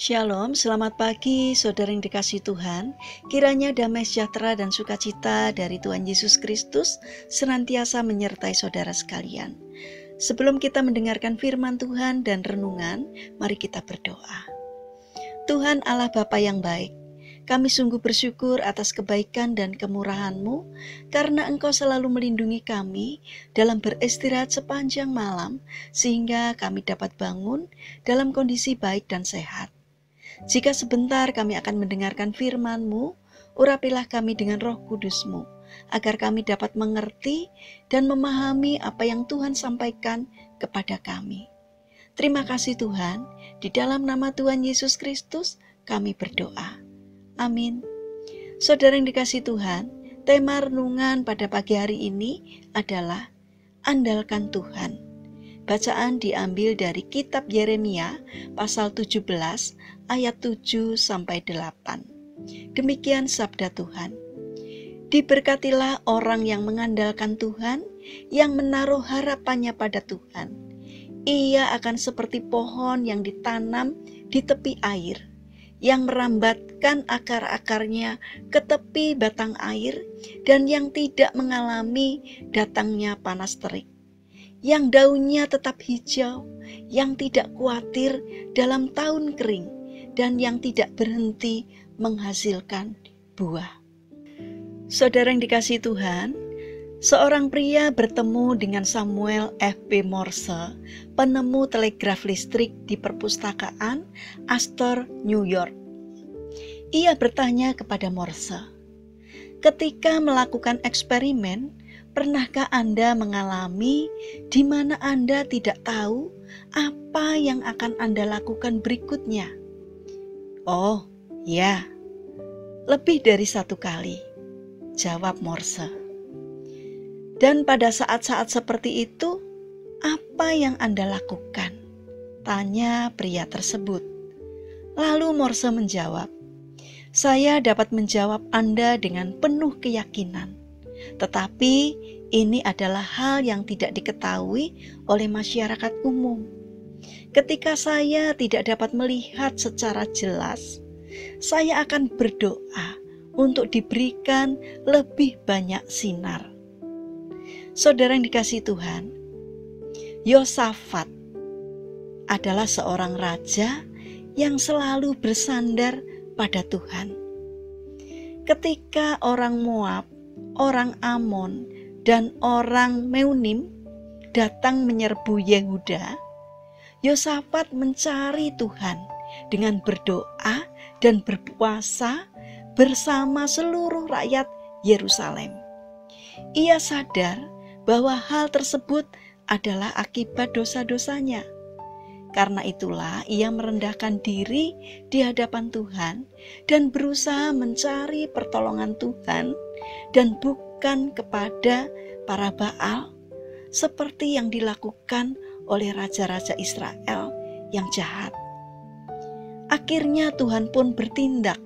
Shalom, selamat pagi saudara yang dikasihi Tuhan. Kiranya damai sejahtera dan sukacita dari Tuhan Yesus Kristus senantiasa menyertai saudara sekalian. Sebelum kita mendengarkan firman Tuhan dan renungan, mari kita berdoa. Tuhan Allah Bapa yang baik, kami sungguh bersyukur atas kebaikan dan kemurahan-Mu karena Engkau selalu melindungi kami dalam beristirahat sepanjang malam sehingga kami dapat bangun dalam kondisi baik dan sehat. Jika sebentar kami akan mendengarkan firman-Mu, urapilah kami dengan Roh Kudus-Mu, agar kami dapat mengerti dan memahami apa yang Tuhan sampaikan kepada kami. Terima kasih Tuhan, di dalam nama Tuhan Yesus Kristus kami berdoa. Amin. Saudara yang dikasihi Tuhan, tema renungan pada pagi hari ini adalah Andalkan Tuhan. Bacaan diambil dari kitab Yeremia pasal 17 ayat 7-8. Demikian sabda Tuhan. Diberkatilah orang yang mengandalkan Tuhan, yang menaruh harapannya pada Tuhan. Ia akan seperti pohon yang ditanam di tepi air, yang merambatkan akar-akarnya ke tepi batang air, dan yang tidak mengalami datangnya panas terik. Yang daunnya tetap hijau, yang tidak khawatir dalam tahun kering, dan yang tidak berhenti menghasilkan buah. Saudara yang dikasihi Tuhan, seorang pria bertemu dengan Samuel F.B. Morse, penemu telegraf listrik di perpustakaan Astor, New York. Ia bertanya kepada Morse, ketika melakukan eksperimen, pernahkah Anda mengalami di mana Anda tidak tahu apa yang akan Anda lakukan berikutnya? Oh, ya, lebih dari satu kali, jawab Morse. Dan pada saat-saat seperti itu, apa yang Anda lakukan? Tanya pria tersebut. Lalu Morse menjawab, saya dapat menjawab Anda dengan penuh keyakinan. Tetapi ini adalah hal yang tidak diketahui oleh masyarakat umum. Ketika saya tidak dapat melihat secara jelas, saya akan berdoa untuk diberikan lebih banyak sinar. Saudara yang dikasihi Tuhan, Yosafat adalah seorang raja yang selalu bersandar pada Tuhan. Ketika orang Moab, orang Amon, dan orang Meunim datang menyerbu Yehuda, Yosafat mencari Tuhan dengan berdoa dan berpuasa bersama seluruh rakyat Yerusalem. Ia sadar bahwa hal tersebut adalah akibat dosa-dosanya. Karena itulah ia merendahkan diri di hadapan Tuhan dan berusaha mencari pertolongan Tuhan dan bukan kepada para Baal seperti yang dilakukan oleh raja-raja Israel yang jahat. Akhirnya Tuhan pun bertindak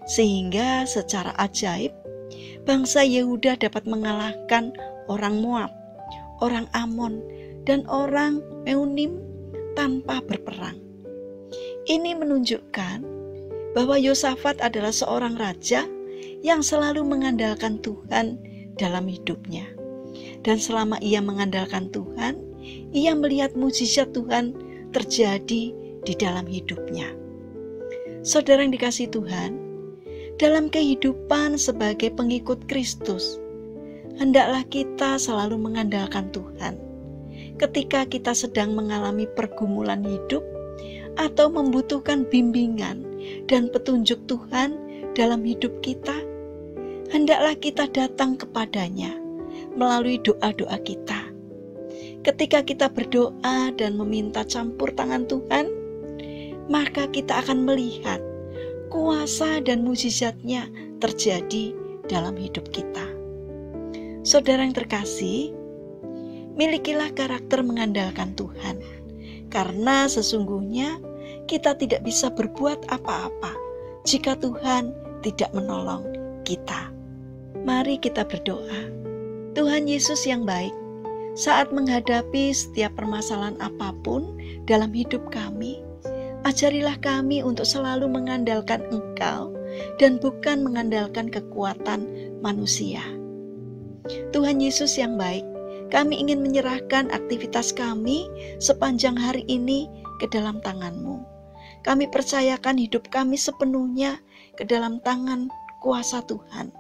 sehingga secara ajaib bangsa Yehuda dapat mengalahkan orang Moab, orang Amon, dan orang Meunim tanpa berperang. Ini menunjukkan bahwa Yosafat adalah seorang raja yang selalu mengandalkan Tuhan dalam hidupnya. Dan selama ia mengandalkan Tuhan, ia melihat mukjizat Tuhan terjadi di dalam hidupnya. Saudara yang dikasihi Tuhan, dalam kehidupan sebagai pengikut Kristus, hendaklah kita selalu mengandalkan Tuhan. Ketika kita sedang mengalami pergumulan hidup atau membutuhkan bimbingan dan petunjuk Tuhan dalam hidup kita, hendaklah kita datang kepadanya melalui doa-doa kita. Ketika kita berdoa dan meminta campur tangan Tuhan, maka kita akan melihat kuasa dan mukjizatnya terjadi dalam hidup kita. Saudara yang terkasih, milikilah karakter mengandalkan Tuhan, karena sesungguhnya kita tidak bisa berbuat apa-apa jika Tuhan tidak menolong kita. Mari kita berdoa. Tuhan Yesus yang baik, saat menghadapi setiap permasalahan apapun dalam hidup kami, Ajarilah kami untuk selalu mengandalkan Engkau dan bukan mengandalkan kekuatan manusia. Tuhan Yesus yang baik, kami ingin menyerahkan aktivitas kami sepanjang hari ini ke dalam tangan-Mu. Kami percayakan hidup kami sepenuhnya ke dalam tangan kuasa Tuhan.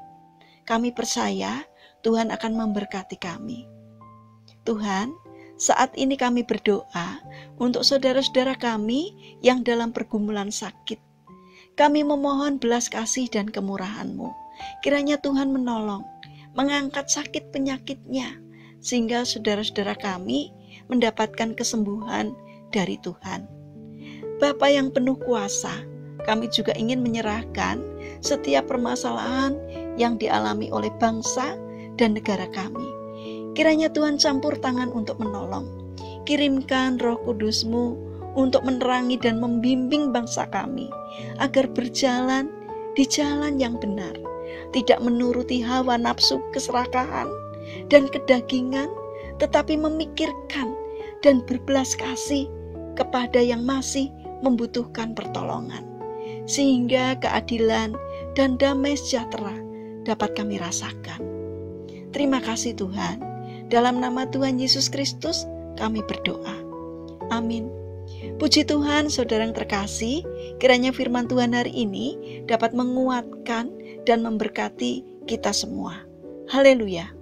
Kami percaya Tuhan akan memberkati kami. Tuhan, saat ini kami berdoa untuk saudara-saudara kami yang dalam pergumulan sakit. Kami memohon belas kasih dan kemurahan-Mu. Kiranya Tuhan menolong, mengangkat sakit penyakitnya, sehingga saudara-saudara kami mendapatkan kesembuhan dari Tuhan. Bapa yang penuh kuasa, kami juga ingin menyerahkan setiap permasalahan yang dialami oleh bangsa dan negara kami. Kiranya Tuhan campur tangan untuk menolong. Kirimkan Roh Kudus-Mu untuk menerangi dan membimbing bangsa kami, agar berjalan di jalan yang benar, tidak menuruti hawa nafsu keserakahan dan kedagingan, tetapi memikirkan dan berbelas kasih kepada yang masih membutuhkan pertolongan, sehingga keadilan dan damai sejahtera dapat kami rasakan. Terima kasih Tuhan. Dalam nama Tuhan Yesus Kristus kami berdoa. Amin. Puji Tuhan, saudara yang terkasih, kiranya firman Tuhan hari ini dapat menguatkan dan memberkati kita semua. Haleluya.